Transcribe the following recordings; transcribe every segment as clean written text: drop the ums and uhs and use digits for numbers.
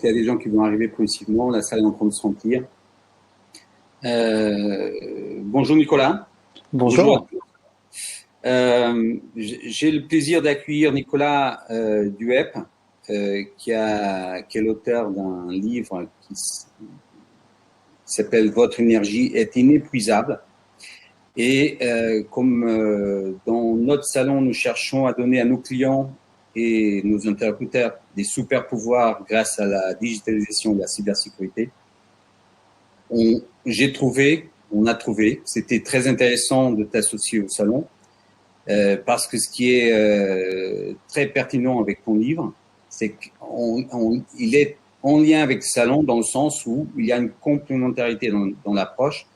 Il y a des gens qui vont arriver progressivement, la salle est en train de se remplir. Bonjour Nicolas. Bonjour à Bonjour. tous. J'ai le plaisir d'accueillir Nicolas Duep, qui est l'auteur d'un livre qui s'appelle Votre énergie est inépuisable. Et dans notre salon, nous cherchons à donner à nos clients et nos interlocuteurs des super pouvoirs grâce à la digitalisation de la cybersécurité. On a trouvé, c'était très intéressant de t'associer au salon, parce que ce qui est très pertinent avec ton livre, c'est qu'il est en lien avec le salon dans le sens où il y a une complémentarité dans l'approche,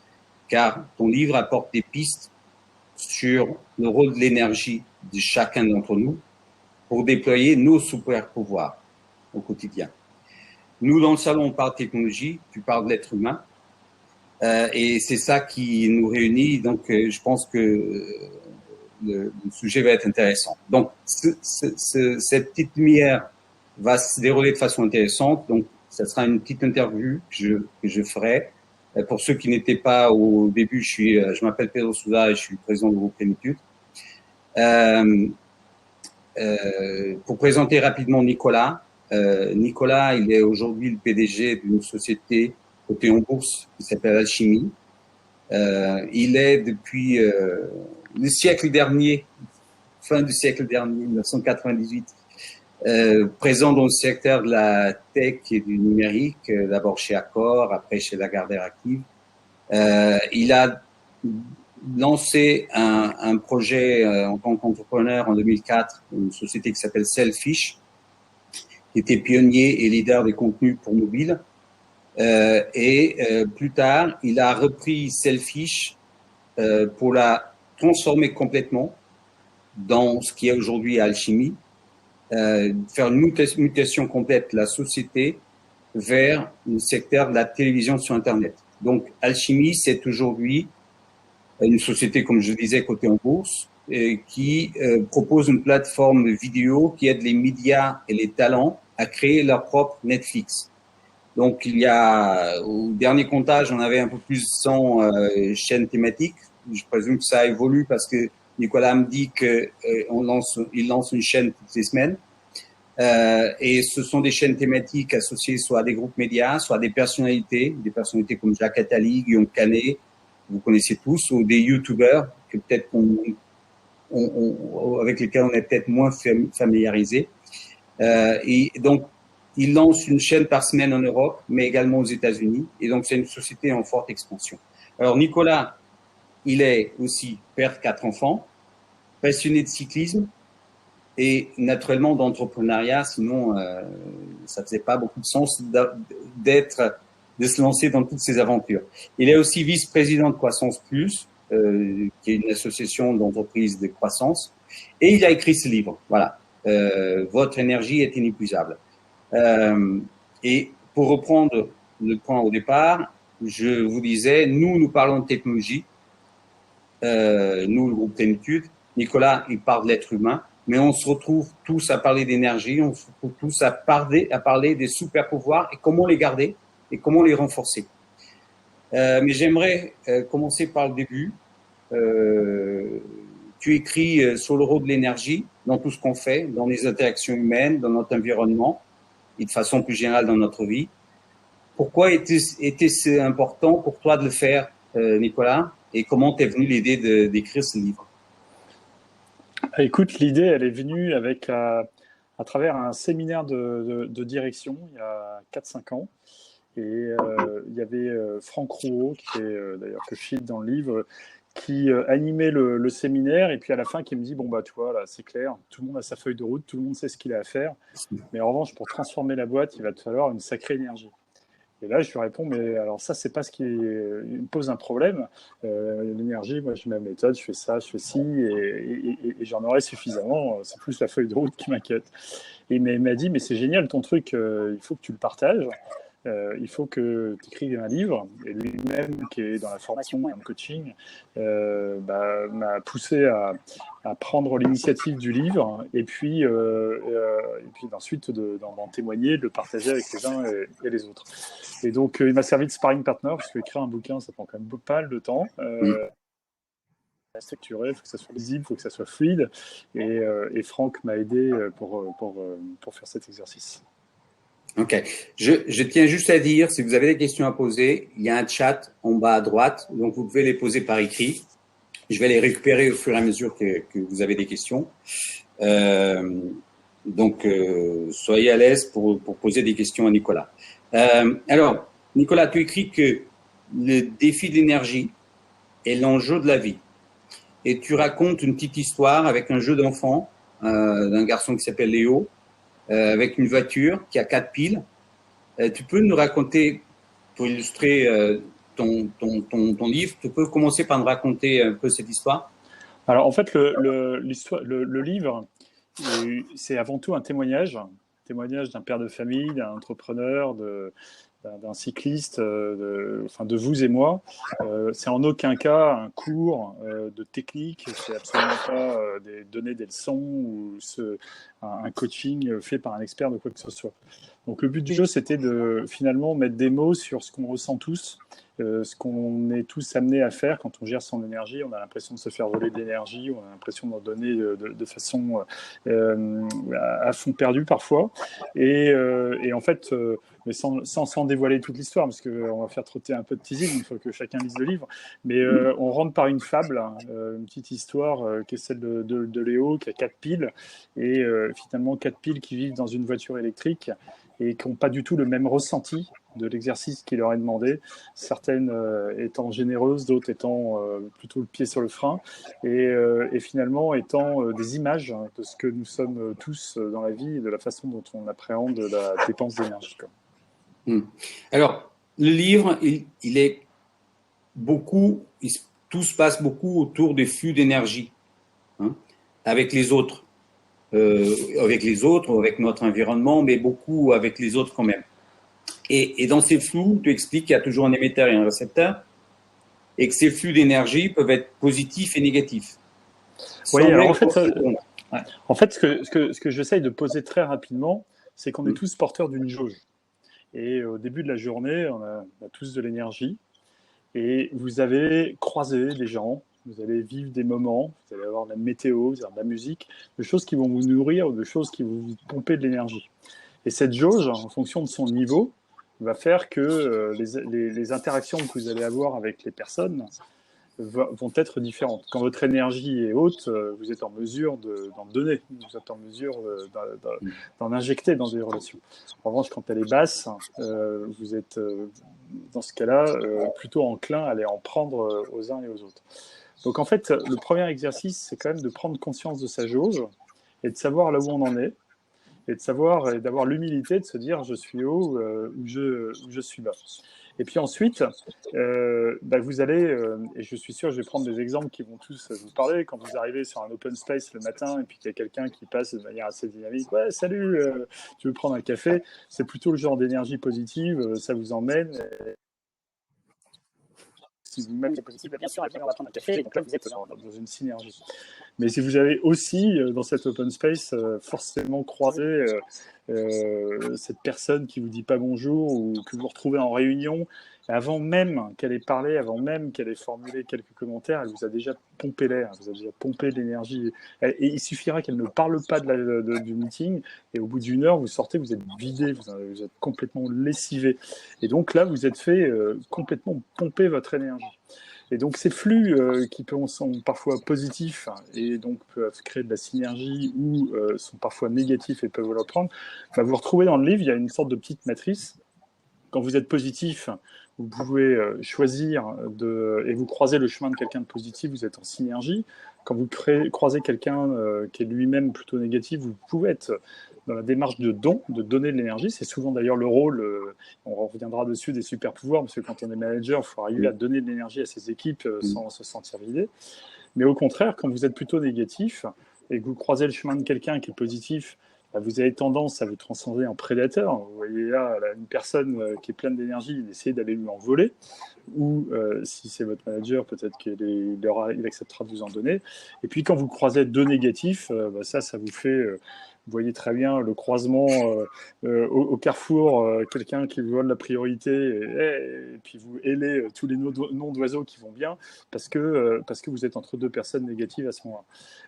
car ton livre apporte des pistes sur le rôle de l'énergie de chacun d'entre nous pour déployer nos super pouvoirs au quotidien. Nous, dans le salon, on parle technologie, tu parles de l'être humain. Et c'est ça qui nous réunit. Donc, je pense que le sujet va être intéressant. Donc, cette petite lumière va se dérouler de façon intéressante. Donc, ça sera une petite interview que je ferai. Pour ceux qui n'étaient pas au début, je m'appelle Pedro Souza et je suis le président du groupe Plénitude. Pour présenter rapidement Nicolas. Nicolas, il est aujourd'hui le PDG d'une société cotée en bourse qui s'appelle Alchimie. Il est depuis le siècle dernier, fin du siècle dernier, 1998, présent dans le secteur de la tech et du numérique, d'abord chez Accor, après chez Lagardère Active. Il a lancé un projet en tant qu'entrepreneur en 2004, une société qui s'appelle Selfish, qui était pionnier et leader des contenus pour mobile. Plus tard, il a repris Selfish pour la transformer complètement dans ce qui est aujourd'hui Alchimie, faire une mutation complète de la société vers le secteur de la télévision sur Internet. Donc, Alchimie, c'est aujourd'hui une société, comme je disais, cotée en bourse, qui propose une plateforme vidéo qui aide les médias et les talents à créer leur propre Netflix. Donc, au dernier comptage, on avait un peu plus de 100 chaînes thématiques. Je présume que ça évolue parce que Nicolas me dit qu'il lance une chaîne toutes les semaines. Et ce sont des chaînes thématiques associées soit à des groupes médias, soit à des personnalités comme Jacques Attali, Guillaume Canet, vous connaissez tous, ou des youtubeurs que peut-être avec lesquels on est peut-être moins familiarisé. Et donc, il lance une chaîne par semaine en Europe, mais également aux États-Unis. Et donc, c'est une société en forte expansion. Alors, Nicolas, il est aussi père de 4 enfants, passionné de cyclisme et naturellement d'entrepreneuriat. Sinon, ça ne faisait pas beaucoup de sens de se lancer dans toutes ces aventures. Il est aussi vice-président de Croissance Plus, qui est une association d'entreprises de croissance. Et il a écrit ce livre. Voilà. Votre énergie est inépuisable. Et pour reprendre le point au départ, je vous disais, nous parlons de technologie, nous, le groupe Plénitude. Nicolas, il parle de l'être humain, mais on se retrouve tous à parler d'énergie, on se retrouve tous à parler des super pouvoirs et comment les garder et comment les renforcer. Mais j'aimerais commencer par le début. Tu écris sur le rôle de l'énergie dans tout ce qu'on fait, dans les interactions humaines, dans notre environnement et de façon plus générale dans notre vie. Pourquoi était-ce important pour toi de le faire, Nicolas, et comment t'es venue l'idée d'écrire ce livre? Écoute, l'idée, elle est venue à travers un séminaire de direction il y a 4-5 ans. Et il y avait Franck Rouault, qui est d'ailleurs que je cite dans le livre, qui animait le séminaire. Et puis à la fin, qui me dit, bon, bah, tu vois, là, c'est clair, tout le monde a sa feuille de route, tout le monde sait ce qu'il a à faire. Mais en revanche, pour transformer la boîte, il va te falloir une sacrée énergie. Et là, je lui réponds, mais alors ça, c'est pas ce qui me pose un problème. L'énergie, moi, j'ai ma méthode, je fais ça, je fais ci, et j'en aurai suffisamment. C'est plus la feuille de route qui m'inquiète. Et il m'a dit, mais c'est génial ton truc, il faut que tu le partages. il faut que tu écrives un livre. Et lui-même, qui est dans la formation et en coaching, m'a poussé à prendre l'initiative du livre et puis ensuite d'en témoigner, de le partager avec les uns et les autres. Et donc, il m'a servi de sparring partner, parce que écrire un bouquin, ça prend quand même pas mal de temps. Structuré, il faut que ça soit lisible, il faut que ça soit fluide. Et Franck m'a aidé pour faire cet exercice. Ok. Je tiens juste à dire, si vous avez des questions à poser, il y a un chat en bas à droite, donc vous pouvez les poser par écrit. Je vais les récupérer au fur et à mesure que vous avez des questions. Donc, soyez à l'aise pour poser des questions à Nicolas. Alors, Nicolas, tu écris que le défi de l'énergie est l'enjeu de la vie. Et tu racontes une petite histoire avec un jeu d'enfant d'un garçon qui s'appelle Léo, avec une voiture qui a 4 piles. Tu peux nous raconter, pour illustrer ton livre, tu peux commencer par nous raconter un peu cette histoire? Alors, en fait, le livre, c'est avant tout un témoignage d'un père de famille, d'un entrepreneur, d'un cycliste, de vous et moi. C'est en aucun cas un cours de technique, c'est absolument pas donner des leçons ou un coaching fait par un expert de quoi que ce soit. Donc le but du jeu, c'était de finalement mettre des mots sur ce qu'on ressent tous, ce qu'on est tous amenés à faire quand on gère son énergie. On a l'impression de se faire voler de l'énergie, on a l'impression d'en donner de façon à fond perdu parfois. Et en fait, mais sans dévoiler toute l'histoire, parce qu'on va faire trotter un peu de teasing une fois que chacun lise le livre. Mais on rentre par une fable, une petite histoire qui est celle de Léo, qui a 4 piles, et finalement 4 piles qui vivent dans une voiture électrique et qui n'ont pas du tout le même ressenti de l'exercice qui leur est demandé, certaines étant généreuses, d'autres étant plutôt le pied sur le frein, et finalement étant des images de ce que nous sommes tous dans la vie et de la façon dont on appréhende la dépense d'énergie. Alors, le livre, il est beaucoup, tout se passe beaucoup autour des flux d'énergie, hein, avec les autres, avec notre environnement, mais beaucoup avec les autres quand même. Et dans ces flux, tu expliques qu'il y a toujours un émetteur et un récepteur, et que ces flux d'énergie peuvent être positifs et négatifs. Oui, alors en fait, ce que j'essaye de poser très rapidement, c'est qu'on est tous porteurs d'une jauge. Et au début de la journée, on a tous de l'énergie. Et vous allez croiser des gens, vous allez vivre des moments, vous allez avoir de la météo, vous allez avoir de la musique, de choses qui vont vous nourrir ou de choses qui vont vous pomper de l'énergie. Et cette jauge, en fonction de son niveau, va faire que les interactions que vous allez avoir avec les personnes vont être différentes. Quand votre énergie est haute, vous êtes en mesure d'en donner, vous êtes en mesure d'en injecter dans des relations. En revanche, quand elle est basse, vous êtes dans ce cas-là plutôt enclin à aller en prendre aux uns et aux autres. Donc en fait, le premier exercice, c'est quand même de prendre conscience de sa jauge et de savoir là où on en est, et de savoir et d'avoir l'humilité de se dire je suis haut ou je suis bas. Et puis ensuite, vous allez, et je suis sûr, je vais prendre des exemples qui vont tous vous parler. Quand vous arrivez sur un open space le matin et puis qu'il y a quelqu'un qui passe de manière assez dynamique, ouais, salut, tu veux prendre un café? C'est plutôt le genre d'énergie positive, ça vous emmène. Si vous-même êtes positif, bien sûr, on va prendre un café, et donc là, vous êtes dans une synergie. Mais si vous avez aussi, dans cet open space, forcément croisé cette personne qui vous dit pas bonjour ou que vous retrouvez en réunion, avant même qu'elle ait parlé, avant même qu'elle ait formulé quelques commentaires, elle vous a déjà pompé l'air, elle vous a déjà pompé de l'énergie. Et il suffira qu'elle ne parle pas du meeting, et au bout d'une heure, vous sortez, vous êtes vidé, vous êtes complètement lessivé. Et donc là, vous êtes fait complètement pomper votre énergie. Et donc ces flux qui sont parfois positifs et donc peuvent créer de la synergie ou sont parfois négatifs et peuvent vous reprendre, vous retrouvez dans le livre, il y a une sorte de petite matrice. Quand vous êtes positif, vous pouvez choisir et vous croisez le chemin de quelqu'un de positif, vous êtes en synergie. Quand vous croisez quelqu'un qui est lui-même plutôt négatif, vous pouvez être dans la démarche de don, de donner de l'énergie. C'est souvent d'ailleurs le rôle, on reviendra dessus, des super pouvoirs, parce que quand on est manager, il faut arriver à donner de l'énergie à ses équipes sans se sentir vidé. Mais au contraire, quand vous êtes plutôt négatif et que vous croisez le chemin de quelqu'un qui est positif, vous avez tendance à vous transcender en prédateur. Vous voyez là, une personne qui est pleine d'énergie, il essaie d'aller lui en voler. Ou si c'est votre manager, peut-être il acceptera de vous en donner. Et puis quand vous croisez deux négatifs, ça vous fait... vous voyez très bien le croisement au carrefour, quelqu'un qui vous donne la priorité, et puis vous hélez tous les noms d'oiseaux qui vont bien, parce que vous êtes entre deux personnes négatives à ce moment-là.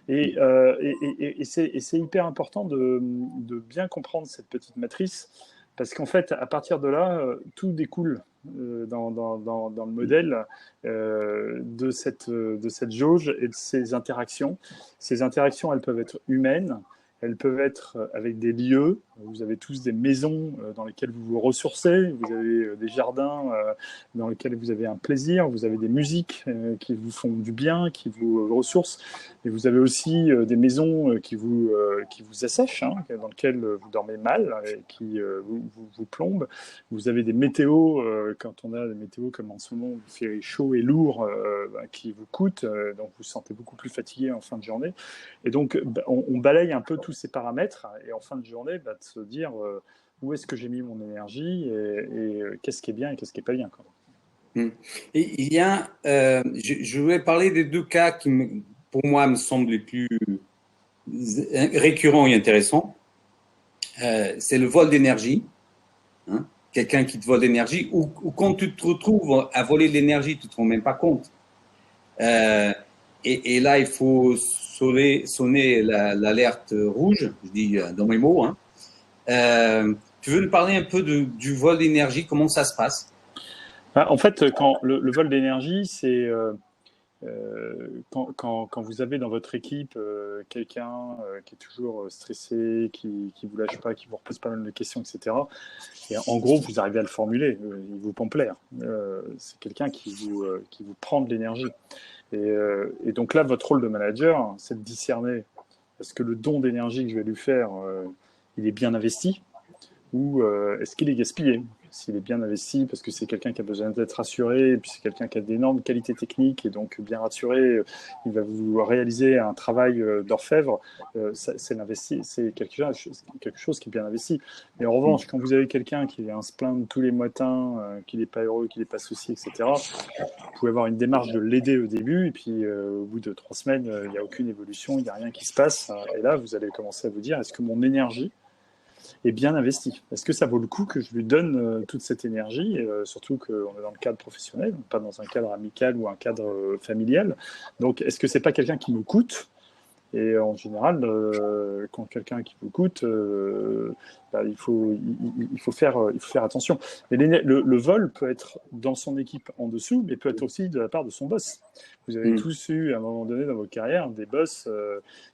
Et c'est hyper important de bien comprendre cette petite matrice, parce qu'en fait, à partir de là, tout découle dans le modèle de cette jauge et de ces interactions. Ces interactions, elles peuvent être humaines, elles peuvent être avec des lieux. Vous avez tous des maisons dans lesquelles vous vous ressourcez, vous avez des jardins dans lesquels vous avez un plaisir, vous avez des musiques qui vous font du bien, qui vous ressourcent, et vous avez aussi des maisons qui vous assèchent, hein, dans lesquelles vous dormez mal et qui vous plombent. Vous avez des météos, quand on a des météos comme en ce moment, il fait chaud et lourd, qui vous coûtent, donc vous vous sentez beaucoup plus fatigué en fin de journée. Et donc, on balaye un peu tous ces paramètres, et en fin de journée, de se dire où est-ce que j'ai mis mon énergie, et qu'est-ce qui est bien et qu'est-ce qui n'est pas bien, quoi. Et il y a, je voulais parler des deux cas qui, pour moi, me semblent les plus récurrents et intéressants. C'est le vol d'énergie, hein, quelqu'un qui te vole l'énergie, ou quand tu te retrouves à voler de l'énergie, tu ne te rends même pas compte. Et là, il faut sonner l'alerte rouge, je dis dans mes mots. Hein. Tu veux nous parler un peu du vol d'énergie, comment ça se passe? En fait, quand le vol d'énergie, c'est quand vous avez dans votre équipe quelqu'un qui est toujours stressé, qui vous lâche pas, qui vous repose pas mal de questions, etc. Et en gros, vous arrivez à le formuler, il vous pompe l'air. C'est quelqu'un qui vous prend de l'énergie. Et donc là, votre rôle de manager, c'est de discerner, est-ce que le don d'énergie que je vais lui faire, il est bien investi, ou est-ce qu'il est gaspillé? S'il est bien investi, parce que c'est quelqu'un qui a besoin d'être rassuré, et puis c'est quelqu'un qui a d'énormes qualités techniques, et donc bien rassuré, il va vous réaliser un travail d'orfèvre, c'est quelque chose qui est bien investi. Mais en revanche, quand vous avez quelqu'un qui vient se plaindre tous les matins, qu'il n'est pas heureux, qu'il n'est pas souci, etc., vous pouvez avoir une démarche de l'aider au début, et puis au bout de 3 semaines, il n'y a aucune évolution, il n'y a rien qui se passe, et là, vous allez commencer à vous dire, est-ce que mon énergie est bien investi? Est-ce que ça vaut le coup que je lui donne toute cette énergie, surtout qu'on est dans le cadre professionnel, pas dans un cadre amical ou un cadre familial. Donc, est-ce que c'est pas quelqu'un qui me coûte? Et en général, quand quelqu'un qui vous coûte, il faut faire attention. Mais le vol peut être dans son équipe en dessous, mais peut être aussi de la part de son boss. Vous avez tous eu, à un moment donné dans votre carrière, des boss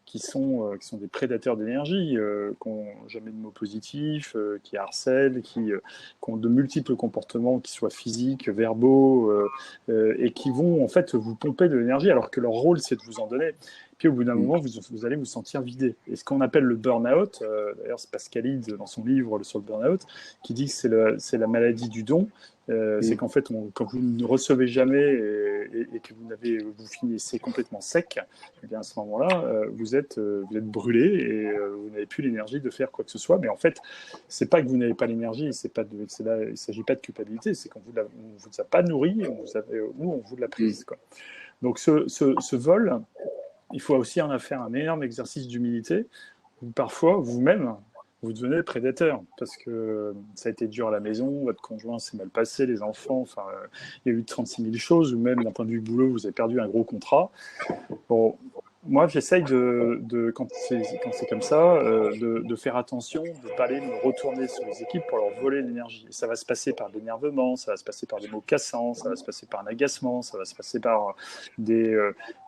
qui sont des prédateurs d'énergie, qui n'ont jamais de mots positifs, qui harcèlent, qui ont de multiples comportements, qui soient physiques, verbaux, et qui vont en fait vous pomper de l'énergie, alors que leur rôle, c'est de vous en donner. Puis au bout d'un moment, vous allez vous sentir vidé. Et ce qu'on appelle le burn-out, d'ailleurs c'est Pascalide dans son livre sur le burn-out, qui dit que c'est la maladie du don. C'est qu'en fait, quand vous ne recevez jamais et que vous finissez complètement sec, eh bien à ce moment-là, vous êtes brûlé, et vous n'avez plus l'énergie de faire quoi que ce soit. Mais en fait, c'est pas que vous n'avez pas l'énergie, il ne s'agit pas de culpabilité, c'est qu'on ne vous a pas nourri, ou on vous l'a prise, quoi. Donc ce vol, il faut aussi en faire un énorme exercice d'humilité, où parfois, vous-même, vous devenez prédateur, parce que ça a été dur à la maison, votre conjoint s'est mal passé, les enfants, enfin, il y a eu 36 000 choses, ou même d'un point de vue boulot, vous avez perdu un gros contrat. Bon, moi, j'essaye quand c'est comme ça, de faire attention, de ne pas aller me retourner sur les équipes pour leur voler l'énergie. Et ça va se passer par de l'énervement, ça va se passer par des mots cassants, ça va se passer par un agacement, ça va se passer par des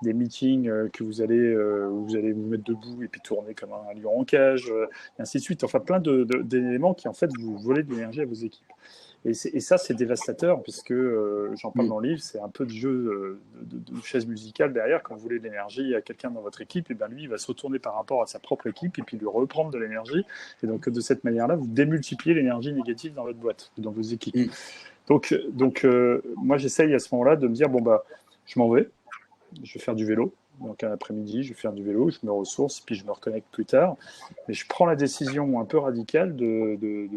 meetings que vous allez vous mettre debout et puis tourner comme un lion en cage, et ainsi de suite. Enfin, plein d'éléments qui, en fait, vous volez de l'énergie à vos équipes. Et ça, c'est dévastateur, puisque j'en parle dans le livre, c'est un peu de jeu de chaise musicale derrière. Quand vous voulez de l'énergie à quelqu'un dans votre équipe, et bien lui, il va se retourner par rapport à sa propre équipe et puis lui reprendre de l'énergie. Et donc, de cette manière-là, vous démultipliez l'énergie négative dans votre boîte, dans vos équipes. Donc moi, j'essaye à ce moment-là de me dire, bon, je m'en vais, je vais faire du vélo, donc un après-midi, je vais faire du vélo, je me ressource, puis je me reconnecte plus tard. Mais je prends la décision un peu radicale de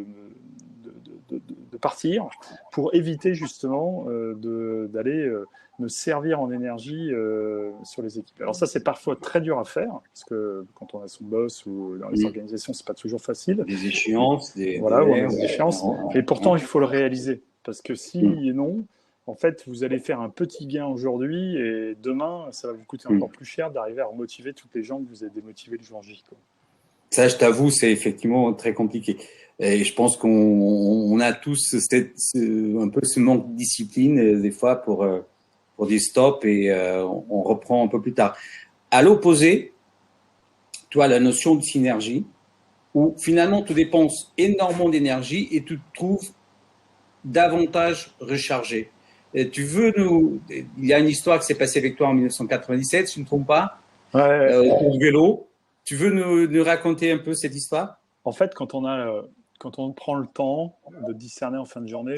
partir pour éviter justement d'aller me servir en énergie sur les équipes. Alors ça, c'est parfois très dur à faire, parce que quand on a son boss ou dans les organisations, c'est pas toujours facile. Des échéances, voilà, on a des échéances. Et pourtant, il faut le réaliser, parce que si et non, en fait, vous allez faire un petit gain aujourd'hui et demain, ça va vous coûter encore plus cher d'arriver à remotiver toutes les gens que vous avez démotivés le jour J, quoi. Ça, je t'avoue, c'est effectivement très compliqué. Et je pense qu'on a tous un peu ce manque de discipline des fois pour des stops et on reprend un peu plus tard. À l'opposé, tu as la notion de synergie où finalement tu dépenses énormément d'énergie et tu te trouves davantage rechargé. Et il y a une histoire qui s'est passée avec toi en 1997, si je ne me trompe pas, au vélo. Tu veux nous raconter un peu cette histoire? En fait, quand on prend le temps de discerner en fin de journée,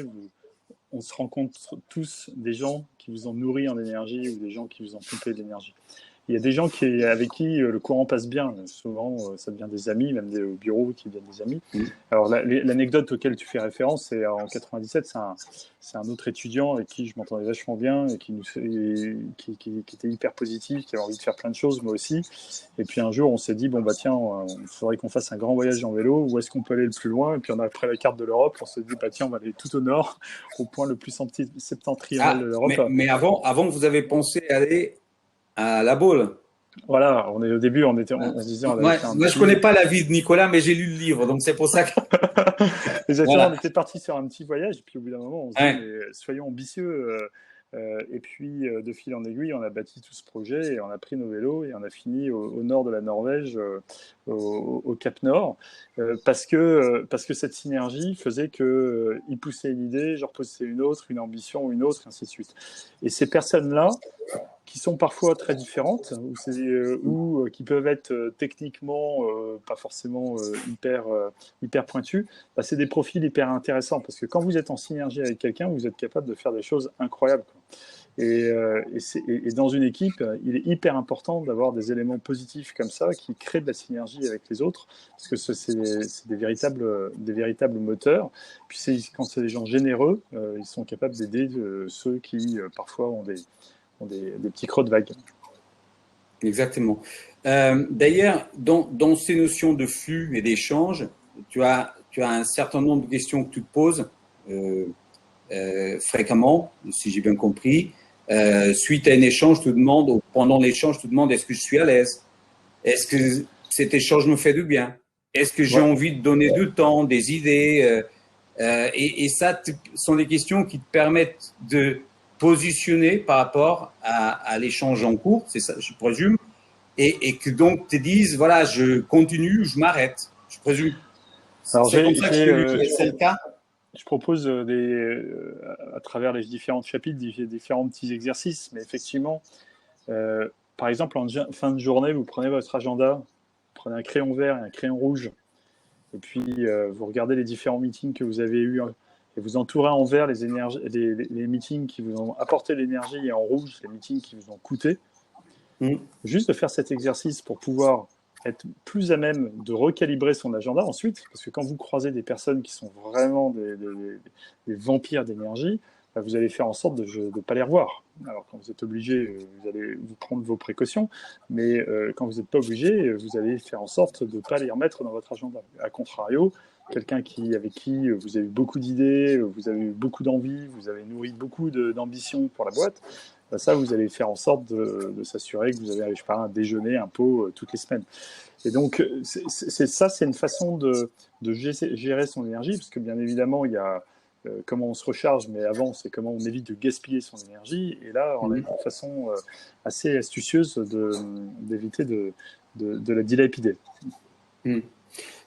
on se rend compte tous des gens qui vous ont nourri en énergie ou des gens qui vous ont pompé de l'énergie. Il y a des gens avec qui le courant passe bien. Souvent, ça devient des amis, même au bureau qui deviennent des amis. Alors, l'anecdote auquel tu fais référence, c'est en 97, c'est un autre étudiant avec qui je m'entendais vachement bien et qui était hyper positif, qui avait envie de faire plein de choses, moi aussi. Et puis un jour, on s'est dit, bon, bah tiens, il faudrait qu'on fasse un grand voyage en vélo. Où est-ce qu'on peut aller le plus loin? Et puis on a pris la carte de l'Europe. On s'est dit, bah tiens, on va aller tout au nord, au point le plus septentrional de l'Europe. Mais avant, vous avez pensé aller à La Baule. Voilà, au début, on se disait... Moi, je connais pas la vie de Nicolas, mais j'ai lu le livre, donc c'est pour ça que... Exactement, voilà. On était parti sur un petit voyage, et puis au bout d'un moment, on se dit, mais soyons ambitieux. Et puis, de fil en aiguille, on a bâti tout ce projet, et on a pris nos vélos, et on a fini au nord de la Norvège, au Cap Nord, parce que cette synergie faisait qu'il poussait une idée, je repoussais une autre, une ambition, une autre, ainsi de suite. Et ces personnes-là, qui sont parfois très différentes ou qui peuvent être techniquement pas forcément hyper pointues, bah, c'est des profils hyper intéressants parce que quand vous êtes en synergie avec quelqu'un, vous êtes capable de faire des choses incroyables, quoi. Et dans une équipe, il est hyper important d'avoir des éléments positifs comme ça qui créent de la synergie avec les autres parce que c'est des véritables moteurs. Puis quand c'est des gens généreux, ils sont capables d'aider ceux qui parfois ont des petits creux de vague. Exactement. D'ailleurs, dans ces notions de flux et d'échange, tu as un certain nombre de questions que tu te poses fréquemment, si j'ai bien compris. Suite à un échange, pendant l'échange, tu te demandes est-ce que je suis à l'aise? Est-ce que cet échange me fait du bien? Est-ce que j'ai envie de donner du temps, des idées? Et ça, sont des questions qui te permettent de positionner par rapport à l'échange en cours, c'est ça, je présume, et que donc te disent, voilà, je continue ou je m'arrête, je présume. Alors, c'est comme ça que c'est le cas. Je propose à travers les différents chapitres, différents petits exercices, mais effectivement, par exemple, en fin de journée, vous prenez votre agenda, vous prenez un crayon vert et un crayon rouge, et puis vous regardez les différents meetings que vous avez eus, et vous entourez en vert les meetings qui vous ont apporté l'énergie, et en rouge, les meetings qui vous ont coûté. Juste de faire cet exercice pour pouvoir être plus à même de recalibrer son agenda ensuite, parce que quand vous croisez des personnes qui sont vraiment des vampires d'énergie, bah vous allez faire en sorte de ne pas les revoir. Alors quand vous êtes obligé, vous allez vous prendre vos précautions, mais quand vous n'êtes pas obligé, vous allez faire en sorte de ne pas les remettre dans votre agenda. A contrario, quelqu'un avec qui vous avez eu beaucoup d'idées, vous avez eu beaucoup d'envie, vous avez nourri beaucoup d'ambition pour la boîte, ça, vous allez faire en sorte de s'assurer que vous avez, je sais pas, un déjeuner, un pot toutes les semaines. Et donc, c'est une façon de gérer son énergie, parce que bien évidemment, il y a comment on se recharge, mais avant, c'est comment on évite de gaspiller son énergie. Et là, on a une façon assez astucieuse d'éviter de la dilapider.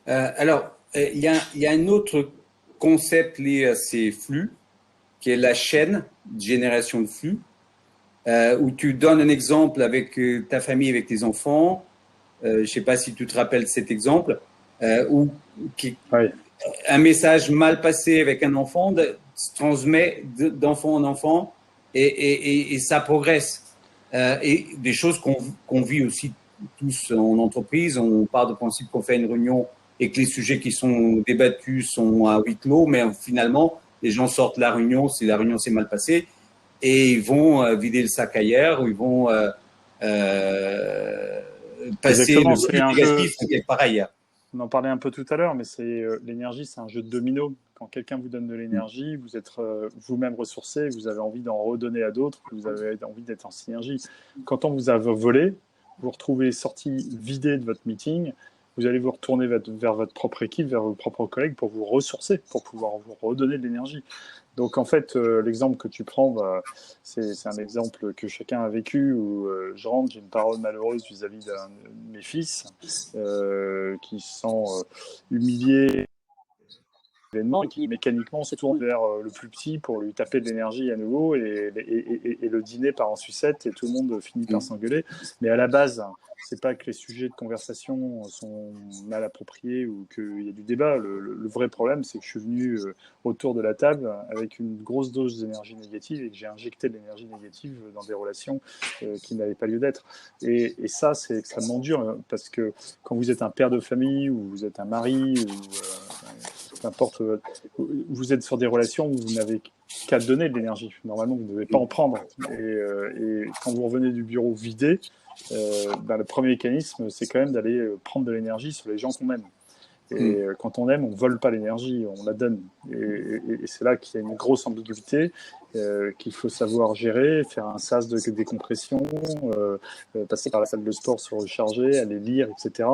Alors, il y a un autre concept lié à ces flux, qui est la chaîne de génération de flux. Où tu donnes un exemple avec ta famille, avec tes enfants. Je ne sais pas si tu te rappelles cet exemple, où un message mal passé avec un enfant se transmet d'enfant en enfant et ça progresse. et des choses qu'on vit aussi tous en entreprise. On part du principe qu'on fait une réunion et que les sujets qui sont débattus sont à huis clos, mais finalement, les gens sortent de la réunion si la réunion s'est mal passée et ils vont vider le sac ailleurs ou ils vont passer Exactement, le c'est bonus un jeu. négatif quelque part ailleurs. On en parlait un peu tout à l'heure, mais c'est l'énergie, c'est un jeu de domino. Quand quelqu'un vous donne de l'énergie, vous êtes vous-même ressourcé, vous avez envie d'en redonner à d'autres, vous avez envie d'être en synergie. Quand on vous a volé, vous vous retrouvez sorti vidé de votre meeting, vous allez vous retourner vers votre propre équipe, vers vos propres collègues pour vous ressourcer, pour pouvoir vous redonner de l'énergie. Donc en fait, l'exemple que tu prends, bah, c'est un exemple que chacun a vécu où je rentre, j'ai une parole malheureuse vis-à-vis d'un de mes fils qui se sent humilié événement et qui mécaniquement se tourne vers le plus petit pour lui taper de l'énergie à nouveau et le dîner part en sucette et tout le monde finit par s'engueuler. Mais à la base, c'est pas que les sujets de conversation sont mal appropriés ou qu'il y a du débat. Le vrai problème, c'est que je suis venu autour de la table avec une grosse dose d'énergie négative et que j'ai injecté de l'énergie négative dans des relations qui n'avaient pas lieu d'être. Et ça, c'est extrêmement dur parce que quand vous êtes un père de famille ou vous êtes un mari ou n'importe, vous êtes sur des relations où vous n'avez qu'à donner de l'énergie. Normalement, vous ne devez pas en prendre. Et quand vous revenez du bureau vidé, le premier mécanisme, c'est quand même d'aller prendre de l'énergie sur les gens qu'on aime. Et quand on aime, on ne vole pas l'énergie, on la donne. Et c'est là qu'il y a une grosse ambiguïté qu'il faut savoir gérer, faire un sas de décompression, passer par la salle de sport, se recharger, aller lire, etc.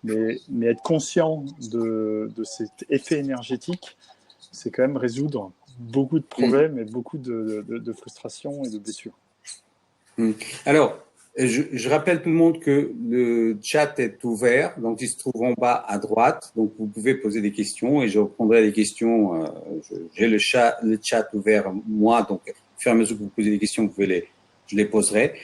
Mais être conscient de cet effet énergétique, c'est quand même résoudre beaucoup de problèmes et beaucoup de frustrations et de blessures. Alors, je rappelle tout le monde que le chat est ouvert, donc il se trouve en bas à droite, donc vous pouvez poser des questions et je reprendrai les questions. J'ai le chat ouvert moi, donc au fur et à mesure que vous posez des questions, je les poserai.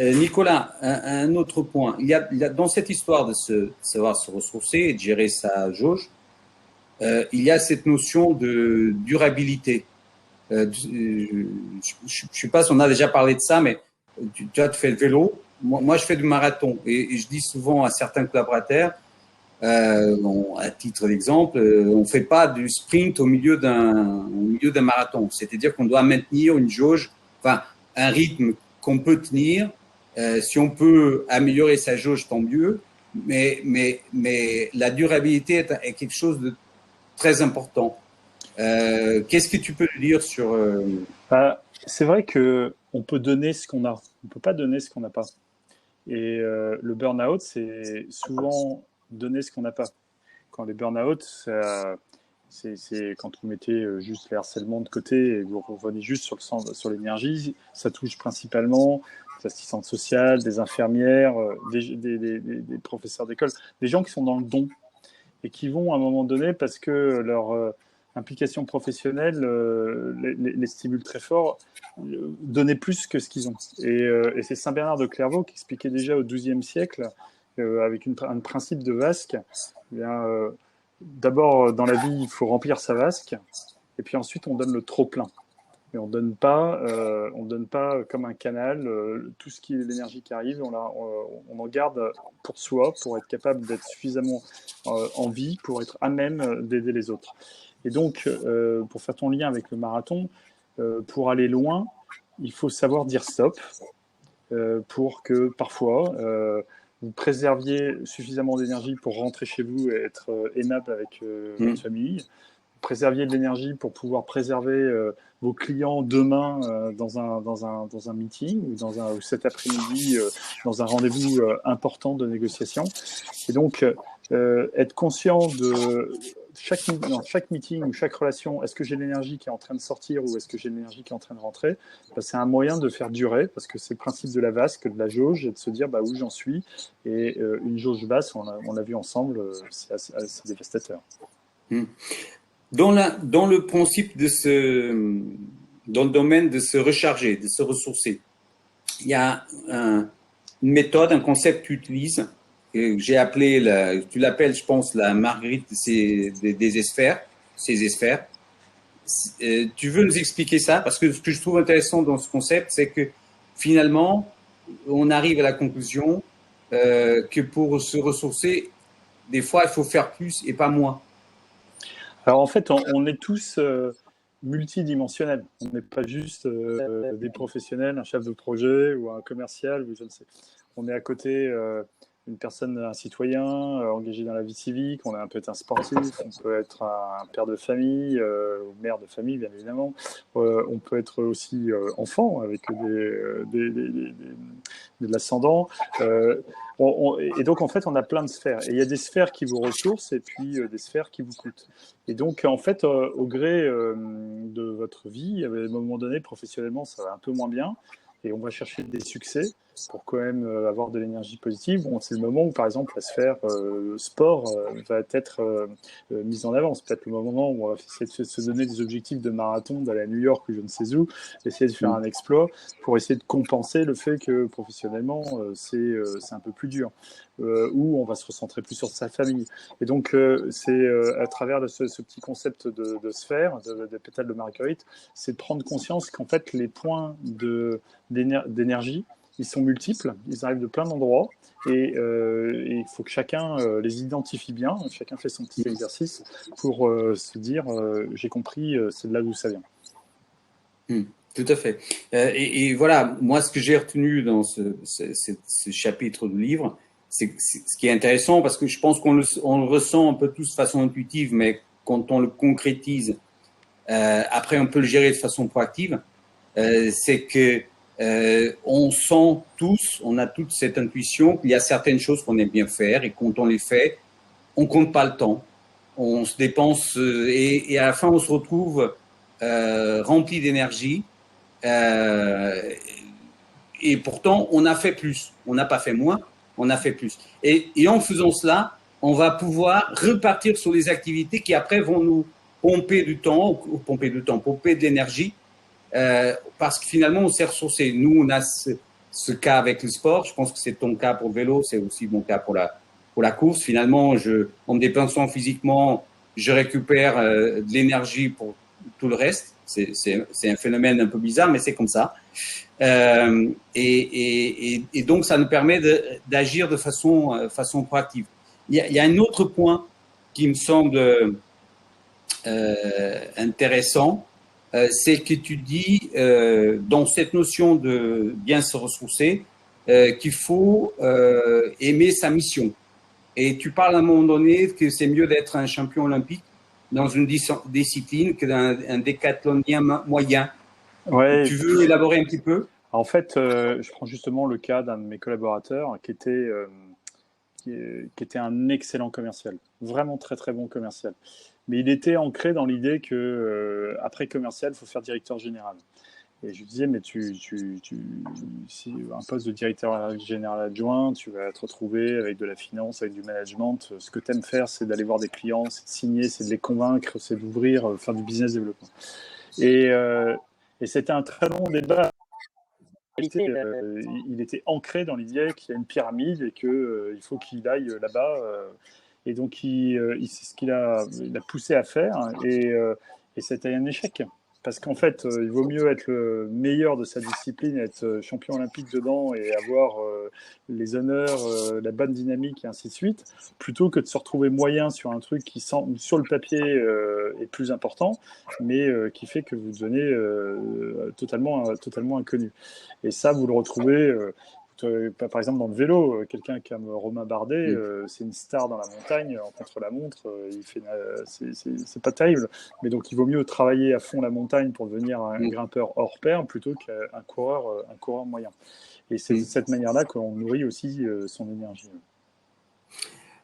Nicolas, un autre point. Il y a dans cette histoire de savoir se ressourcer et de gérer sa jauge, il y a cette notion de durabilité. Je ne sais pas si on a déjà parlé de ça, mais tu fais le vélo. Moi, je fais du marathon et je dis souvent à certains collaborateurs, à titre d'exemple, on ne fait pas du sprint au milieu d'un marathon. C'est-à-dire qu'on doit maintenir une jauge, enfin, un rythme qu'on peut tenir. Si on peut améliorer sa jauge, tant mieux. Mais la durabilité est quelque chose de très important. Qu'est-ce que tu peux dire sur c'est vrai que on peut donner ce qu'on a, on peut pas donner ce qu'on n'a pas. Et le burn-out, c'est souvent donner ce qu'on n'a pas. Quand les burn-out, c'est quand vous mettez juste les harcèlements de côté et vous revenez juste sur l'énergie, ça touche principalement des assistantes sociales, des infirmières, des professeurs d'école, des gens qui sont dans le don et qui vont à un moment donné parce que leur implication professionnelle les stimule très fort, donner plus que ce qu'ils ont. Et c'est Saint Bernard de Clairvaux qui expliquait déjà au XIIe siècle, avec un principe de vasque, eh bien, d'abord dans la vie il faut remplir sa vasque, et puis ensuite on donne le trop plein. Mais on donne pas comme un canal tout ce qui est l'énergie qui arrive, on en garde pour soi, pour être capable d'être suffisamment en vie, pour être à même d'aider les autres. Et donc, pour faire ton lien avec le marathon, pour aller loin, il faut savoir dire stop, pour que parfois vous préserviez suffisamment d'énergie pour rentrer chez vous et être aimable avec votre famille. Préserviez de l'énergie pour pouvoir préserver vos clients demain dans un meeting ou cet après-midi dans un rendez-vous important de négociation. Et donc, être conscient de dans chaque meeting ou chaque relation, est-ce que j'ai l'énergie qui est en train de sortir ou est-ce que j'ai l'énergie qui est en train de rentrer, c'est un moyen de faire durer, parce que c'est le principe de la vasque, de la jauge, et de se dire où j'en suis. Et une jauge basse, on l'a vu ensemble, c'est assez dévastateur. Dans le principe dans le domaine de se recharger, de se ressourcer, il y a une méthode, un concept que tu utilises, que j'ai appelé, tu l'appelles, je pense, la marguerite des sphères, ces sphères. tu veux nous expliquer ça? Parce que ce que je trouve intéressant dans ce concept, c'est que finalement, on arrive à la conclusion que pour se ressourcer, des fois, il faut faire plus et pas moins. Alors en fait, on est tous multidimensionnels. On n'est pas juste des professionnels, un chef de projet ou un commercial ou je ne sais. On est à côté une personne, un citoyen engagé dans la vie civique. On peut être un sportif, on peut être un père de famille ou mère de famille, bien évidemment. On peut être aussi enfant avec de l'ascendant. Et donc, en fait, on a plein de sphères. Et il y a des sphères qui vous ressourcent et puis des sphères qui vous coûtent. Et donc, en fait, au gré de votre vie, à un moment donné, professionnellement, ça va un peu moins bien. Et on va chercher des succès pour quand même avoir de l'énergie positive. Bon, c'est le moment où, par exemple, la sphère sport va être mise en avant. C'est peut-être le moment où on va essayer de se donner des objectifs de marathon, d'aller à New York ou je ne sais où, essayer de faire un exploit pour essayer de compenser le fait que professionnellement, c'est un peu plus dur. Où on va se recentrer plus sur sa famille. Et donc, c'est à travers ce petit concept de sphère, de pétales de marguerite, c'est de prendre conscience qu'en fait, les points d'énergie, ils sont multiples, ils arrivent de plein d'endroits, et il faut que chacun les identifie bien, chacun fait son petit exercice pour se dire j'ai compris, c'est de là d'où ça vient. Tout à fait. Et voilà, moi, ce que j'ai retenu dans ce chapitre du livre, c'est ce qui est intéressant, parce que je pense qu'on le ressent un peu tous de façon intuitive, mais quand on le concrétise, après on peut le gérer de façon proactive, c'est que on sent tous, on a toute cette intuition qu'il y a certaines choses qu'on aime bien faire, et quand on les fait, on compte pas le temps, on se dépense, et à la fin on se retrouve rempli d'énergie. Et pourtant, on a fait plus. On n'a pas fait moins, on a fait plus. Et en faisant cela, on va pouvoir repartir sur les activités qui après vont nous pomper du temps, pomper de l'énergie, parce que finalement, on s'est ressourcé. Nous, on a ce cas avec le sport. Je pense que c'est ton cas pour le vélo, c'est aussi mon cas pour la course. Finalement, en me dépensant physiquement, je récupère de l'énergie pour tout le reste. C'est un phénomène un peu bizarre, mais c'est comme ça. Et donc, ça nous permet d'agir de façon proactive. Il y a un autre point qui me semble intéressant, c'est que tu dis, dans cette notion de bien se ressourcer, qu'il faut aimer sa mission. Et tu parles à un moment donné que c'est mieux d'être un champion olympique dans une discipline que d'un décathlonien moyen. Ouais. Tu veux élaborer un petit peu? En fait, je prends justement le cas d'un de mes collaborateurs qui était un excellent commercial, vraiment très très bon commercial. Mais il était ancré dans l'idée que après commercial, il faut faire directeur général. Et je lui disais, mais si un poste de directeur général adjoint, tu vas te retrouver avec de la finance, avec du management. Ce que tu aimes faire, c'est d'aller voir des clients, c'est de signer, c'est de les convaincre, c'est d'ouvrir, faire du business développement. Et c'était un très long débat. Il était ancré dans l'idée qu'il y a une pyramide et qu'il faut qu'il aille là-bas. Et donc, c'est ce qu'il a poussé à faire. Et c'était un échec. Parce qu'en fait, il vaut mieux être le meilleur de sa discipline, être champion olympique dedans et avoir les honneurs, la bonne dynamique et ainsi de suite, plutôt que de se retrouver moyen sur un truc qui, sur le papier, est plus important, mais qui fait que vous devenez totalement inconnu. Et ça, vous le retrouvez, par exemple, dans le vélo. Quelqu'un comme Romain Bardet, c'est une star dans la montagne, en contre-la-montre. C'est pas terrible. Mais donc, il vaut mieux travailler à fond la montagne pour devenir un grimpeur hors pair plutôt qu'un coureur moyen. Et c'est de cette manière-là qu'on nourrit aussi son énergie.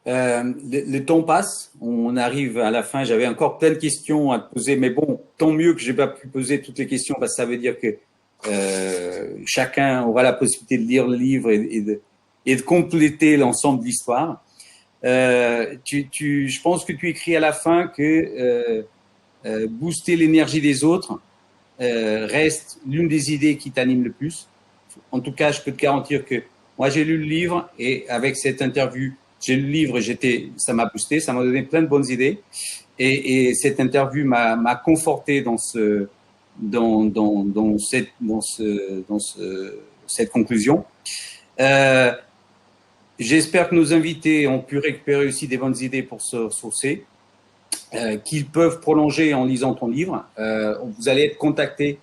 Le temps passe, on arrive à la fin. J'avais encore plein de questions à te poser, mais bon, tant mieux que j'ai pas pu poser toutes les questions, parce que ça veut dire que chacun aura la possibilité de lire le livre et de compléter l'ensemble de l'histoire. Je pense que tu écris à la fin que booster l'énergie des autres reste l'une des idées qui t'anime le plus. En tout cas, je peux te garantir que moi, j'ai lu le livre, et avec cette interview, j'ai lu le livre et ça m'a boosté, ça m'a donné plein de bonnes idées. Et cette interview m'a conforté dans cette conclusion. J'espère que nos invités ont pu récupérer aussi des bonnes idées pour se ressourcer, qu'ils peuvent prolonger en lisant ton livre. Vous allez être contacté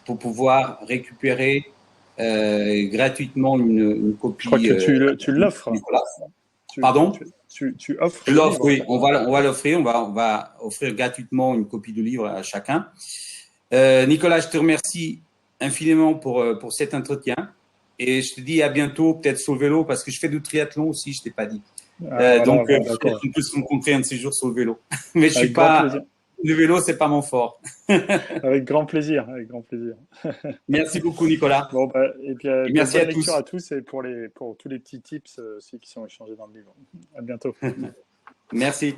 pour pouvoir récupérer gratuitement une copie. Je crois que tu l'offres. Pardon? Tu offres. Je l'offre, oui. On va l'offrir. On va offrir gratuitement une copie du livre à chacun. Nicolas, je te remercie infiniment pour cet entretien. Et je te dis à bientôt, peut-être sur le vélo, parce que je fais du triathlon aussi, je ne t'ai pas dit. Donc, peut-être qu'on peut se rencontrer un de ces jours sur le vélo. Mais je suis pas. Le vélo, c'est pas mon fort. Avec grand plaisir, avec grand plaisir. Merci beaucoup, Nicolas. Bon, et puis, merci bonne à lecture tous. à tous et pour tous les petits tips aussi qui sont échangés dans le livre. À bientôt. Merci.